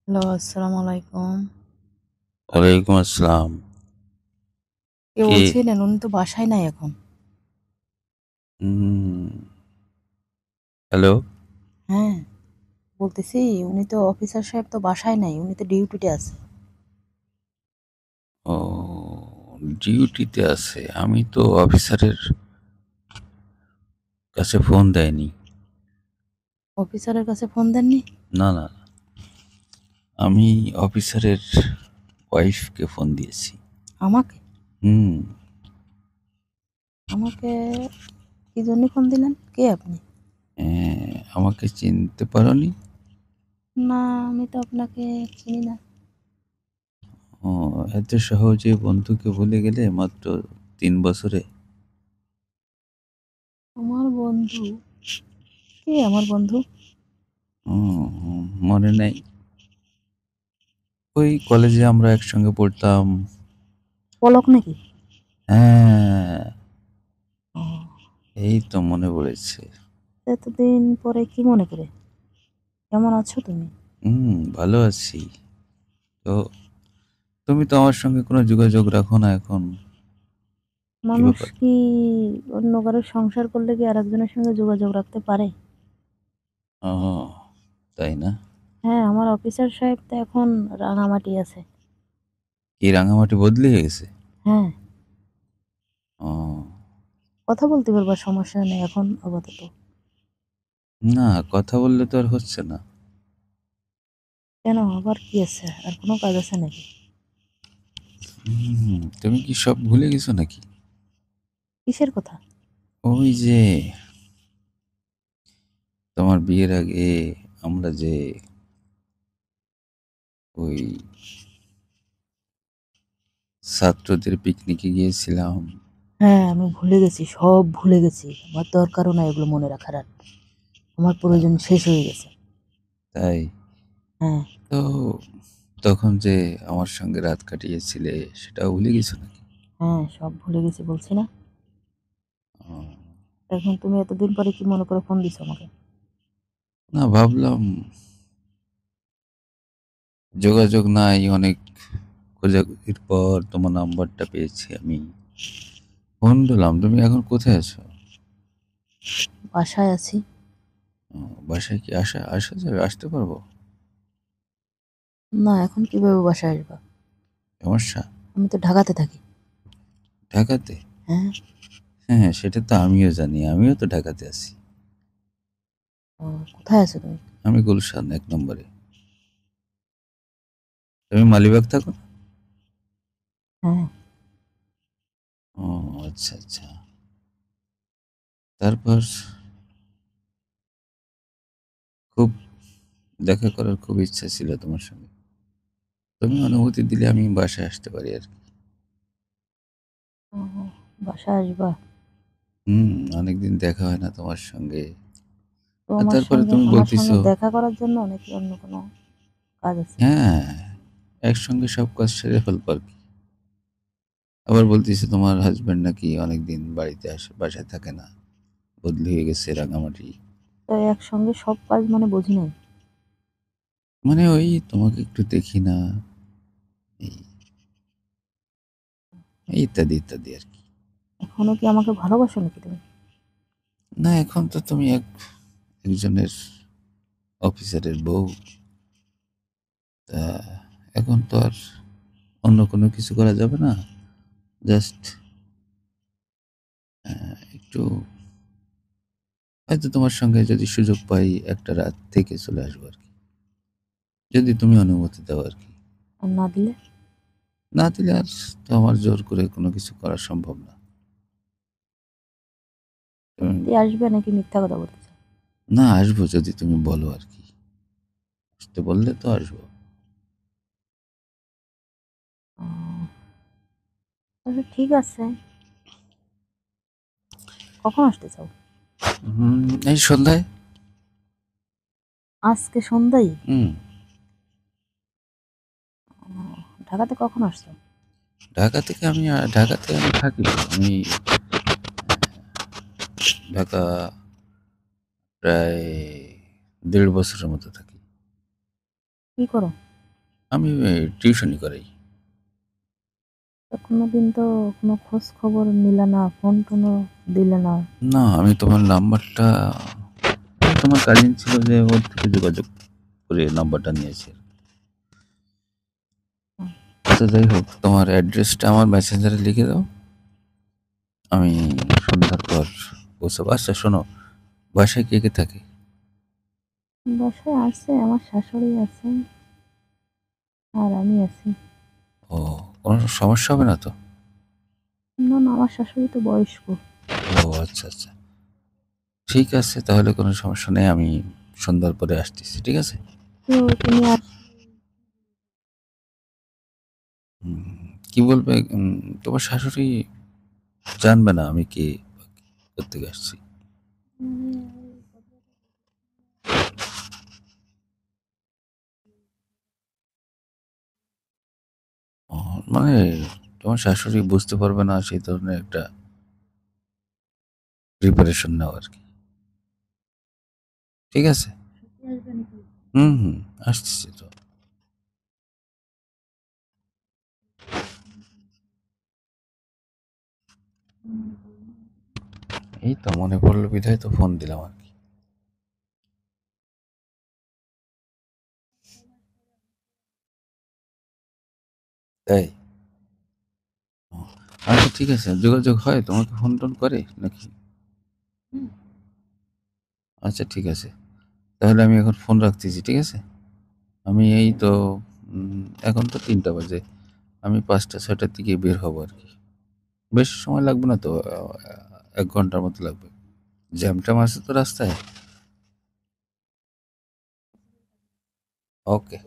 Hello, আসসালামু আলাইকুম। ওয়ালাইকুম আসসালাম। কে কে? বলছিলেন? উনি তো বাসায় নাই এখন। উম হ্যালো? হ্যাঁ, বলতেছি উনি তো অফিসার সাহেব তো বাসায় নাই। উনি তো ডিউটিতে আছে। ও ডিউটিতে আছে। আমি তো অফিসারের কাছে ফোন দেয়নি। অফিসারের কাছে ফোন দেননি? না, না। আমি অফিসারের ওয়াইফকে ফোন দিয়েছি। আমাকে? হুম। আমাকে কি জন্য ফোন দিলেন? কে আপনি? আমাকে চিনতে পারোনি? না, আমি তো আপনাকে চিনি না। ও এত সহজে বন্ধুকে ভুলে গেলে মাত্র ৩ বছরে? আমার বন্ধু? কে আমার বন্ধু? ও মনে নেই? ওই কলেজে আমরা একসঙ্গে পড়তাম। পলক নাকি? হ্যাঁ, ও, এই তো মনে পড়েছে। এতদিন পরে কি মনে করে? কেমন আছো তুমি? ভালো আছি। তো তুমি তো আমার সঙ্গে কোনো যোগাযোগ রাখো না এখন। কি মানুষ ব্যাপার? কি অন্য কারোর সংসার করলে কি আরেকজনের সঙ্গে যোগাযোগ রাখতে পারে? ও তাই না? হ্যাঁ, আমার অফিসার সাহেব তো এখন রাঙামাটি আছে। কি রাঙামাটি বদলে গেছে? হ্যাঁ, ও কথা বলতে পারবা, সমস্যা নেই এখন আপাতত। না, কথা বললে তো আর হচ্ছে না। কেন, আবার কি আছে? আর কোনো কাজ আছে নাকি? তুমি কি সব ভুলে গেছো নাকি? কিসের কথা? ওই যে তোমার বিয়ের আগে আমরা যে ওই ছাত্রদের পিকনিকে গিয়েছিলাম। হ্যাঁ, আমি ভুলে গেছি, সব ভুলে গেছি। আমার দরকারও নাই এগুলো মনে রাখার আর। আমার প্রয়োজন শেষ হয়ে গেছে। তাই হ্যাঁ। তো তখন যে আমার সঙ্গে রাত কাটিয়েছিলে সেটাও ভুলে গেছো নাকি? হ্যাঁ, সব ভুলে গেছি বলছি না। ও, এখন তুমি এতদিন পরে কি মনে করে ফোন দিছো আমাকে? না ভাবলাম যোগাযোগ নাই অনেক, খোঁজাখুঁজির পর তোমার নাম্বারটা পেয়েছি আমি। ফোন দিলাম। তুমি এখন কোথায় আছো? বাসায় আছি। ও, বাসায় কি আসা যাবে? আসতে পারবো? না, এখন কিভাবে বাসায় আসবা? সমস্যা? আমি তো ঢাকাতে থাকি। ঢাকাতে? হ্যাঁ। হ্যাঁ, হ্যাঁ, সেটা তো আমিও জানি। আমিও তো ঢাকাতে আছি। ও, কোথায় আছো তুমি? আমি গুলশান ১ নম্বরে। তুমি মালিবাগ থাকো না? হ্যাঁ। ও আচ্ছা, আচ্ছা। তারপর খুব দেখা করার খুব ইচ্ছা ছিল তোমার সঙ্গে। তুমি অনুমতি দিলে আমি বাসায় আসতে পারি আরকি। ও, বাসায় আসবা? হুম, অনেকদিন দেখা হয় না তোমার সঙ্গে। তো আর আমার তারপরে সঙ্গে তুমি আমার সঙ্গে বলতেছো দেখা করার জন্য নাকি অন্য কোনো কাজ আছে? হ্যাঁ, একসঙ্গে সব কাজ সেরে ফেলবো আরকি। আবার বলতেছে তোমার হাসব্যান্ড নাকি অনেকদিন বাড়িতে আসে, বাসায় থাকে না। বদলি হয়ে গেছে রাঙামাটি। তো একসঙ্গে সব কাজ মানে বুঝি নাই। মানে ওই তোমাকে একটু দেখি না, এই এই ইত্যাদি, ইত্যাদি আরকি। এখনো কি আমাকে ভালোবাসো নাকি তুমি? না এখন তো তুমি একজনের অফিসারের বউ। তা এখন তো আর অন্য কোনো কিছু করা যাবে না। জাস্ট একটু হয়তো তোমার সঙ্গে যদি সুযোগ পাই একটা রাত থেকে চলে আসবো আরকি। যদি তুমি অনুমতি দাও আরকি। আর না দিলে? না দিলে আর তো আমার জোর করে কোনো কিছু করা সম্ভব না। তুমি সত্যি আসবে নাকি মিথ্যা কথা বলতেছো? না আসবো যদি তুমি বলো আরকি। আসতে বললে তো আসবো। ও, আচ্ছা ঠিক আছে। কখন আসতে চাও? এই সন্ধ্যায়। আজকে সন্ধ্যায়? হুম, ও, ঢাকাতে কখন আসছো? ঢাকাতে আমি থাকি। আমি ঢাকা প্রায় ১.৫ বছরের মতো থাকি। কি করো? আমি টিউশনি করাই। তা কোনোদিন তো কোনো খোঁজ খবর নিলে না, ফোন টোনও দিলে না। না, আমি তোমার নাম্বারটা, তোমার কাজিন ছিল যে ওর থেকে যোগাযোগ করে নাম্বারটা নিয়েছি। তো যাই হোক, তোমার অ্যাড্রেসটা আমার মেসেঞ্জারে লিখে দাও, আমি সন্ধ্যার পর পৌঁছাবো। আচ্ছা শোনো, বাসায় কে কে থাকে? বাসায় আছে আমার শাশুড়ি আছে আর আমি আছি। ও, কোনো সমস্যা হবে না তো? না না, আমার শাশুড়ি তো বয়স্ক। ও আচ্ছা আচ্ছা, ঠিক আছে, তাহলে কোনো সমস্যা নেই, আমি সন্ধ্যার পরে আসতেছি, ঠিক আছে? তো তুমি আর কি বলবে, তোমার শাশুড়ি জানবে না আমি কে, কোত্থেকে আসছি। ও, মানে তোমার শাশুড়ি বুঝতে পারবে না, সেই ধরনের একটা প্রিপারেশন নাও আর কি, ঠিক আছে? হুম, আসতেছি তো। এই তো মনে পড়লো বিধায় তো ফোন দিলাম আর কি। তাই? ও, আচ্ছা ঠিক আছে, যোগাযোগ হয়, তোমাকে ফোন টোন করে নাকি? আচ্ছা ঠিক আছে, তাহলে আমি এখন ফোন রাখতেছি, ঠিক আছে? আমি এই তো এখন তো 3টা বাজে, আমি 5টা 6টার দিকে বের হব আর কি। বেশি সময় লাগবে না তো, 1 ঘন্টার মতো লাগবে। জ্যাম ট্যাম আছে তো রাস্তায়। ওকে।